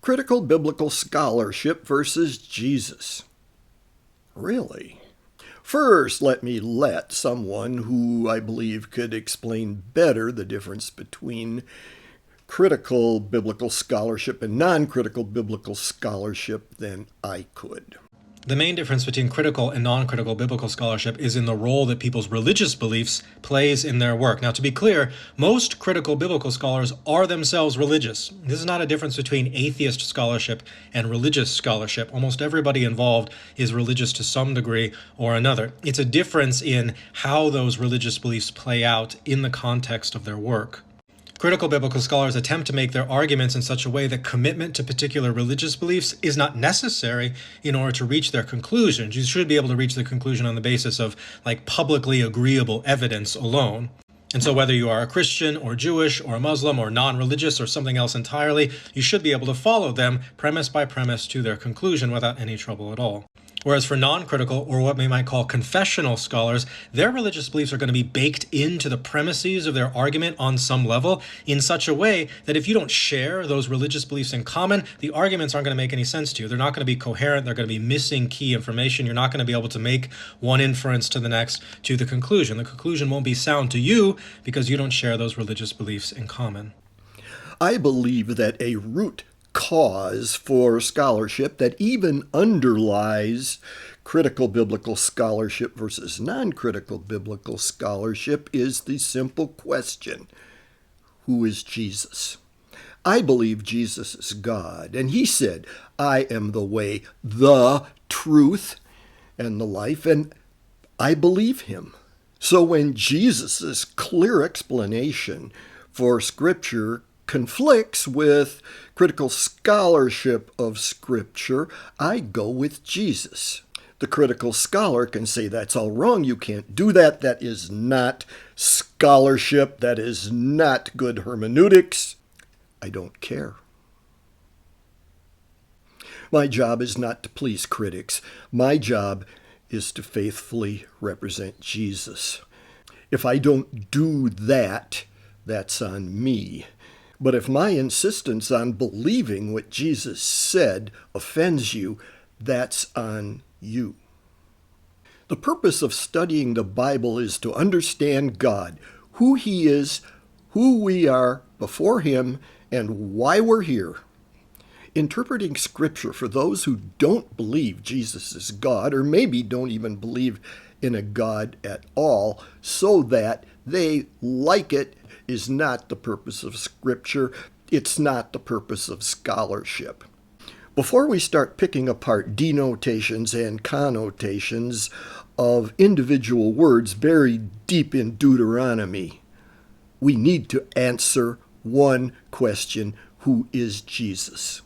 Critical biblical scholarship versus Jesus. Really? First, let someone who I believe could explain better the difference between critical biblical scholarship and non-critical biblical scholarship than I could. The main difference between critical and non-critical biblical scholarship is in the role that people's religious beliefs plays in their work. Now, to be clear, most critical biblical scholars are themselves religious. This is not a difference between atheist scholarship and religious scholarship. Almost everybody involved is religious to some degree or another. It's a difference in how those religious beliefs play out in the context of their work. Critical biblical scholars attempt to make their arguments in such a way that commitment to particular religious beliefs is not necessary in order to reach their conclusions. You should be able to reach the conclusion on the basis of publicly agreeable evidence alone. And so whether you are a Christian or Jewish or a Muslim or non-religious or something else entirely, you should be able to follow them premise by premise to their conclusion without any trouble at all. Whereas for non-critical, or what we might call confessional scholars, their religious beliefs are going to be baked into the premises of their argument on some level in such a way that if you don't share those religious beliefs in common, the arguments aren't going to make any sense to you. They're not going to be coherent. They're going to be missing key information. You're not going to be able to make one inference to the next to the conclusion. The conclusion won't be sound to you because you don't share those religious beliefs in common. I believe that a root cause for scholarship that even underlies critical biblical scholarship versus non-critical biblical scholarship is the simple question, who is Jesus? I believe Jesus is God, and he said, I am the way, the truth, and the life, and I believe him. So when Jesus' clear explanation for Scripture conflicts with critical scholarship of Scripture, I go with Jesus. The critical scholar can say that's all wrong, you can't do that, that is not scholarship, that is not good hermeneutics. I don't care. My job is not to please critics. My job is to faithfully represent Jesus. If I don't do that, that's on me. But if my insistence on believing what Jesus said offends you, that's on you. The purpose of studying the Bible is to understand God, who he is, who we are before him, and why we're here. Interpreting Scripture for those who don't believe Jesus is God, or maybe don't even believe in a God at all, so that they like it, is not the purpose of Scripture. It's not the purpose of scholarship. Before we start picking apart denotations and connotations of individual words buried deep in Deuteronomy, we need to answer one question: who is Jesus?